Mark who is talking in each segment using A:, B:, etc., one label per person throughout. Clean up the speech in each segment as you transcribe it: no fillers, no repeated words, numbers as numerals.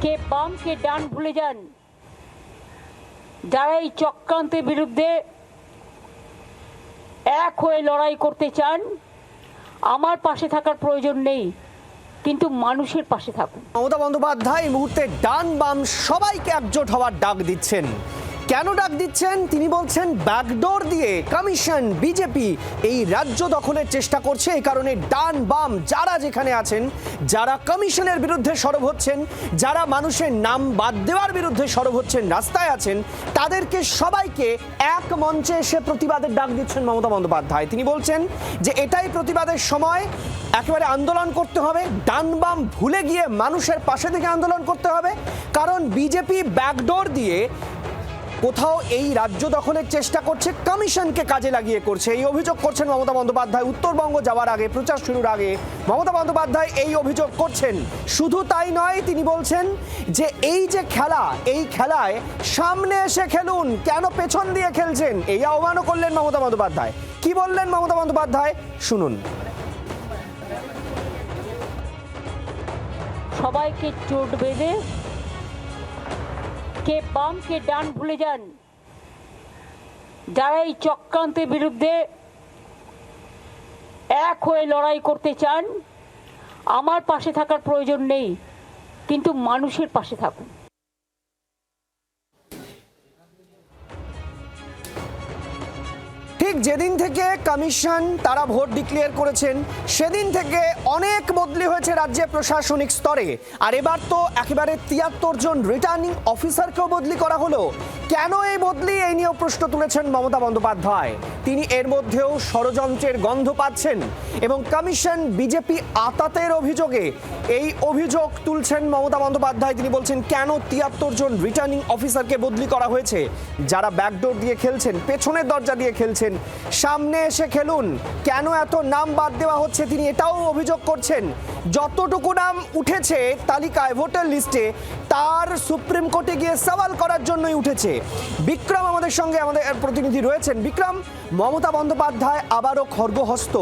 A: কে বাম কে ডান ভুলে যান। যারা এই চক্রান্তের বিরুদ্ধে এক হয়ে লড়াই করতে চান, আমার পাশে থাকার প্রয়োজন নেই, কিন্তু মানুষের পাশে থাকুন।
B: মমতা বন্দ্যোপাধ্যায় এই মুহূর্তে ডান বাম সবাইকে একজোট হওয়ার ডাক দিচ্ছেন। কেন ডাক দিচ্ছেন? তিনি বলছেন ব্যাকডোর দিয়ে কমিশন বিজেপি এই রাজ্য দখলের চেষ্টা করছে। এই কারণে ডান বাম যারা যেখানে আছেন, যারা কমিশনের বিরুদ্ধে সরব হচ্ছেন, যারা মানুষের নাম বাদ দেওয়ার বিরুদ্ধে সরব হচ্ছেন, রাস্তায় আছেন, তাদেরকে সবাইকে এক মঞ্চে এসে প্রতিবাদের ডাক দিচ্ছেন মমতা বন্দ্যোপাধ্যায়। তিনি বলছেন যে এটাই প্রতিবাদের সময়, একেবারে আন্দোলন করতে হবে, ডান বাম ভুলে গিয়ে মানুষের পাশে থেকে আন্দোলন করতে হবে। কারণ বিজেপি ব্যাকডোর দিয়ে কোথাও এই রাজ্য দখলের চেষ্টা করছে, কমিশনকে কাজে লাগিয়ে করছে। এই অভিযোগ করছেন মমতা বন্দ্যোপাধ্যায়। উত্তরবঙ্গ যাওয়ার আগে, প্রচার শুরুর আগে মমতা বন্দ্যোপাধ্যায় এই অভিযোগ করছেন। শুধু তাই নয়, তিনি বলছেন যে এই যে খেলা, এই খেলায় সামনে এসে খেলুন, কেন পেছন দিয়ে খেলছেন? এই আহ্বানও করলেন মমতা বন্দ্যোপাধ্যায়। কি বললেন মমতা বন্দ্যোপাধ্যায়, শুনুন।
A: সবাইকে চোট বেঁধে কে বাম কে ডান ভুলে যান। যারা এই চক্রান্তের বিরুদ্ধে এক হয়ে লড়াই করতে চান, আমার পাশে থাকার প্রয়োজন নেই, কিন্তু মানুষের পাশে থাকুন।
B: ঠিক যেদিন থেকে কমিশন তারা ভোট ডিক্লেয়ার করেছেন, সেদিন থেকে অনেক বদলি হয়েছে রাজ্যের প্রশাসনিক স্তরে। আর এবার তো একেবারে ৭৩ জন রিটার্নিং অফিসারকেও বদলি করা হলো। কেন এই বদলি, এই নিয়েও প্রশ্ন তুলেছেন মমতা বন্দ্যোপাধ্যায়। তিনি এর মধ্যেও ষড়যন্ত্রের গন্ধ পাচ্ছেন এবং কমিশন বিজেপি আতাতের অভিযোগে এই অভিযোগ তুলছেন মমতা বন্দ্যোপাধ্যায়। তিনি বলছেন কেন ৭৩ জন রিটার্নিং অফিসারকে বদলি করা হয়েছে। যারা ব্যাকডোর দিয়ে খেলছেন, পেছনের দরজা দিয়ে খেলছেন, সামনে এসে খেলুন, কেন এত নাম বাদ দেওয়া হচ্ছে তিনি এটাও অভিযোগ করছেন। যতটুকু নাম উঠেছে তালিকায়, ভোটার লিস্টে, তার সুপ্রিম কোর্টে গিয়ে সওয়াল করার জন্যই উঠেছে। বিক্রম আমাদের সঙ্গে, আমাদের প্রতিনিধি রয়েছেন। বিক্রম, মমতা বন্দ্যোপাধ্যায় আবারও খড়গহস্ত।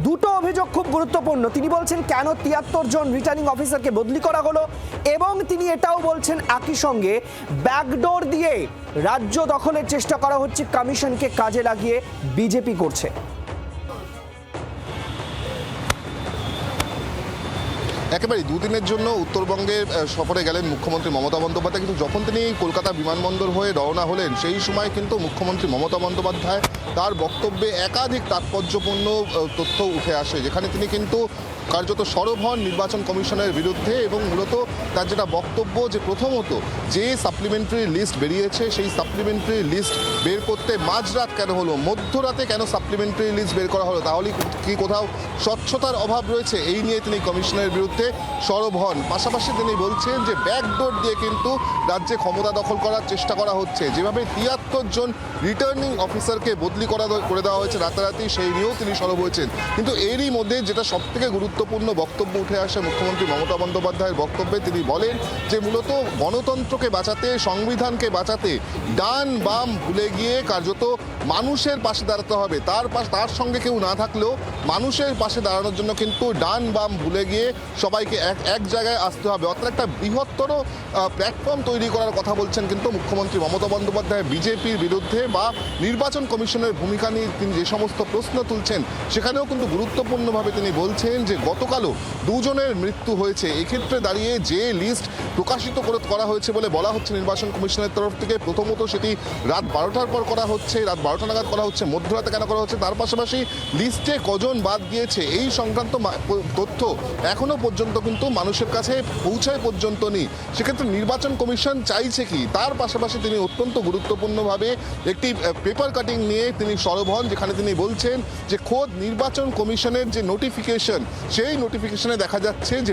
B: দুটো অভিযোগ খুব গুরুত্বপূর্ণ। তিনি বলছেন কেন ৭৩ জন রিটার্নিং অফিসারকে বদলি করা হলো, এবং তিনি এটাও বলছেন একই সঙ্গে ব্যাকডোর দিয়ে রাজ্য দখলের চেষ্টা করা হচ্ছে, কমিশনকে কাজে লাগিয়ে বিজেপি করছে।
C: একেবারেই দুদিনের জন্য উত্তরবঙ্গের সফরে গেলেন মুখ্যমন্ত্রী মমতা বন্দ্যোপাধ্যায়। কিন্তু যখন তিনি কলকাতা বিমানবন্দর হয়ে রওনা হলেন, সেই সময় কিন্তু মুখ্যমন্ত্রী মমতা বন্দ্যোপাধ্যায় তার বক্তব্যে একাধিক তাৎপর্যপূর্ণ তথ্য উঠে আসে, যেখানে তিনি কিন্তু কার্যত সরব হন নির্বাচন কমিশনের বিরুদ্ধে। এবং মূলত তার যেটা বক্তব্য, যে প্রথমত যে সাপ্লিমেন্টারি লিস্ট বেরিয়েছে, সেই সাপ্লিমেন্টারি লিস্ট বের করতে মাঝরাত কেন হলো, মধ্যরাতে কেন সাপ্লিমেন্টারি লিস্ট বের করা হলো, তাহলে কি কোথাও স্বচ্ছতার অভাব রয়েছে, এই নিয়ে তিনি কমিশনের বিরুদ্ধে সরব হন। পাশাপাশি তিনি বলছেন যে ব্যাকডোর দিয়ে কিন্তু রাজ্যে ক্ষমতা দখল করার চেষ্টা করা হচ্ছে। যেভাবে ৭৩ জন রিটার্নিং অফিসারকে বদলি করে দেওয়া হয়েছে রাতারাতি, সেই নিয়েও তিনি সরব হয়েছেন। কিন্তু এরই মধ্যে যেটা সবথেকে গুরুত্বপূর্ণ বক্তব্য উঠে আসে মুখ্যমন্ত্রী মমতা বন্দ্যোপাধ্যায়ের বক্তব্যে, তিনি বলেন যে মূলত গণতন্ত্রকে বাঁচাতে, সংবিধানকে বাঁচাতে ডান বাম ভুলে গিয়ে কার্যত মানুষের পাশে দাঁড়াতে হবে। তার সঙ্গে কেউ না থাকলেও মানুষের পাশে দাঁড়ানোর জন্য কিন্তু ডান বাম ভুলে গিয়ে সবাইকে এক জায়গায় আসতে হবে। অর্থাৎ একটা বৃহত্তর প্ল্যাটফর্ম তৈরি করার কথা বলছেন কিন্তু মুখ্যমন্ত্রী মমতা বন্দ্যোপাধ্যায় বিজেপির বিরুদ্ধে, বা নির্বাচন কমিশনের ভূমিকা নিয়ে তিনি যে সমস্ত প্রশ্ন তুলছেন, সেখানেও কিন্তু গুরুত্বপূর্ণভাবে তিনি বলছেন যে গতকালও দুজনের মৃত্যু হয়েছে। এক্ষেত্রে দাঁড়িয়ে যে লিস্ট প্রকাশিত করা হয়েছে বলে বলা হচ্ছে নির্বাচন কমিশনের তরফ থেকে, প্রথমত সেটি রাত 12টার পর করা হচ্ছে, রাত 12টা নাগাদ করা হচ্ছে, মধ্যরাতে কেন করা হচ্ছে, তার পাশাপাশি লিস্টে কজন বাদ গিয়েছে এই সংক্রান্ত তথ্য এখনো পর্যন্ত কিন্তু মানুষের কাছে পৌঁছায় পর্যন্ত নেই। সেক্ষেত্রে নির্বাচন কমিশন চাইছে কি, তার পাশাপাশি তিনি অত্যন্ত গুরুত্বপূর্ণভাবে একটি পেপার কাটিং নিয়ে তিনি সরব হন, যেখানে তিনি বলছেন যে খোদ নির্বাচন কমিশনের যে নোটিফিকেশন, সেই নোটিফিকেশনে দেখা যাচ্ছে যে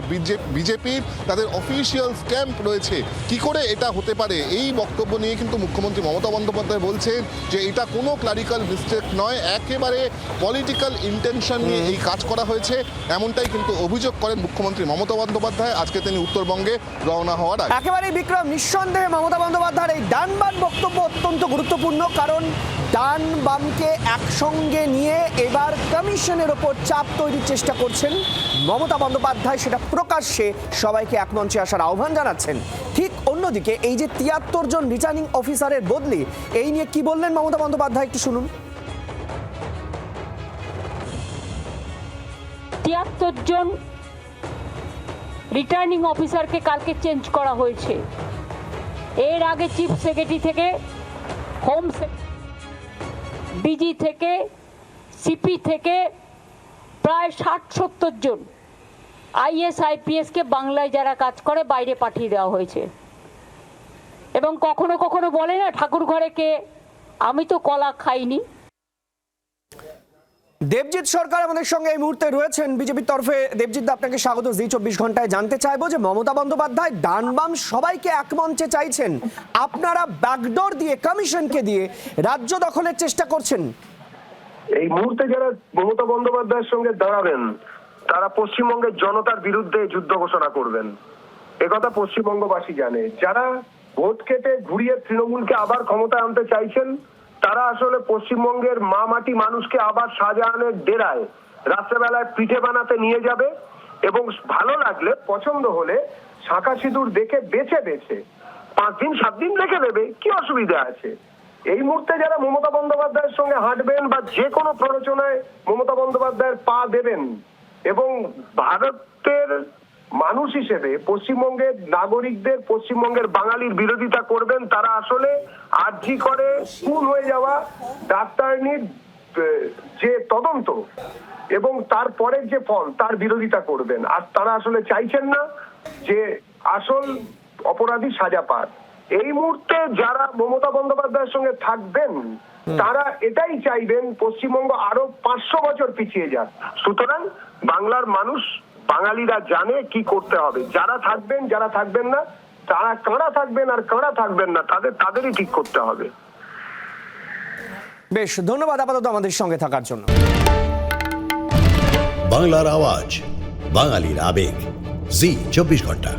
C: বিজেপির তাদের অফিসিয়াল স্ট্যাম্প রয়েছে। কি করে এটা হতে পারে, এই বক্তব্য নিয়ে কিন্তু মুখ্যমন্ত্রী মমতা বন্দ্যোপাধ্যায় বলছেন যে এটা কোনো ক্লারিক্যাল মিস্টেক নয়, একেবারে পলিটিক্যাল ইন্টেনশন নিয়ে এই কাজ করা হয়েছে, এমনটাই কিন্তু অভিযোগ করেন মুখ্যমন্ত্রী মুখ্যমন্ত্রী মমতা বন্দ্যোপাধ্যায় আজকে তিনি উত্তরবঙ্গে রওনা হওয়ার আগে।
B: একেবারেই বিক্রম, নিঃসন্দেহে মমতা বন্দ্যোপাধ্যায়ের এই ডান বাম বক্তব্য অত্যন্ত গুরুত্বপূর্ণ, কারণ ডান বামকে একসঙ্গে নিয়ে এবার কমিশনের ওপর চাপ তৈরির চেষ্টা করছেন মমতা বন্দ্যোপাধ্যায়, সেটা প্রকাশ্যে সবাইকে এক মঞ্চে আসার আহ্বান জানাচ্ছেন। ঠিক অন্যদিকে এই যে ৭৩ জন রিটার্নিং অফিসারের বদলি, এই নিয়ে কি বললেন মমতা বন্দ্যোপাধ্যায় একটু শুনুন।
A: ৭৩ জন রিটার্নিং অফিসারকে কালকে চেঞ্জ করা হয়েছে। এর আগে চিফ সেক্রেটারি থেকে হোম ডিজি থেকে সিপি থেকে প্রায় ৬০-৭০ জন আইএস আইপিএসকে বাংলায় যারা কাজ করে বাইরে পাঠিয়ে দেওয়া হয়েছে। এবং কখনো কখনো বলে না ঠাকুর ঘরে কে, আমি তো কলা খাইনি।
B: দেবজিৎ সরকার আমাদের সঙ্গে এই মুহূর্তে রয়েছেন বিজেপির তরফে। দেবজিৎ দা, আপনাকে স্বাগত জি ২৪ ঘন্টায়। জানতে চাইবো যে মমতা বন্দ্যোপাধ্যায় ডান বাম সবাইকে এক মঞ্চে চাইছেন, আপনারা ব্যাকডোর দিয়ে কমিশনকে দিয়ে রাজ্য দখলের চেষ্টা করছেন।
D: এই মুহূর্তে যারা মমতা বন্দ্যোপাধ্যায়ের সঙ্গে দাঁড়াবেন তারা পশ্চিমবঙ্গের জনতার বিরুদ্ধে যুদ্ধ ঘোষণা করবেন, একথা পশ্চিমবঙ্গবাসী জানে। যারা ভোট কেটে ঘুরিয়ে তৃণমূলকে আবার ক্ষমতায় আনতে চাইছেন তারা আসলে পশ্চিমবঙ্গের মা মাটি মানুষকে আবার শাহজাহানের ডেরায় রাত্রেবেলায় পিঠে বানাতে নিয়ে যাবে এবং ভালো লাগলে পছন্দ হলে শাঁখা সিঁদুর দেখে বেছে বেছে 5 দিন 7 দিন রেখে দেবে, কি অসুবিধা আছে? এই মুহূর্তে যারা মমতা বন্দ্যোপাধ্যায়ের সঙ্গে হাঁটবেন বা যে কোনো প্ররোচনায় মমতা বন্দ্যোপাধ্যায়ের পা দেবেন এবং ভারতের মানুষ হিসেবে পশ্চিমবঙ্গের নাগরিকদের, পশ্চিমবঙ্গের বাঙালির বিরোধিতা করবেন, তারা আসলে আর্জি করে খুন হয়ে যাওয়া ডাক্তারনির যে তদন্ত এবং তারপরের যে ফল তার বিরোধিতা করবেন। আর তারা আসলে চাইছেন না যে আসল অপরাধী সাজা পাক। এই মুহূর্তে যারা মমতা বন্দ্যোপাধ্যায়ের সঙ্গে থাকবেন তারা এটাই চাইবেন পশ্চিমবঙ্গ আরো 500 বছর পিছিয়ে যাক। সুতরাং বাংলার মানুষ, বাঙালিরা জানে কি করতে হবে। যারা থাকবেন, যারা থাকবেন না, তারা কারা থাকবেন আর কারা থাকবেন না তাদেরই ঠিক করতে হবে।
B: বেশ, ধন্যবাদ আপাতত আমাদের সঙ্গে থাকার জন্য।
E: বাংলার আওয়াজ, বাঙালির আবেগ, জি 24 ঘন্টা।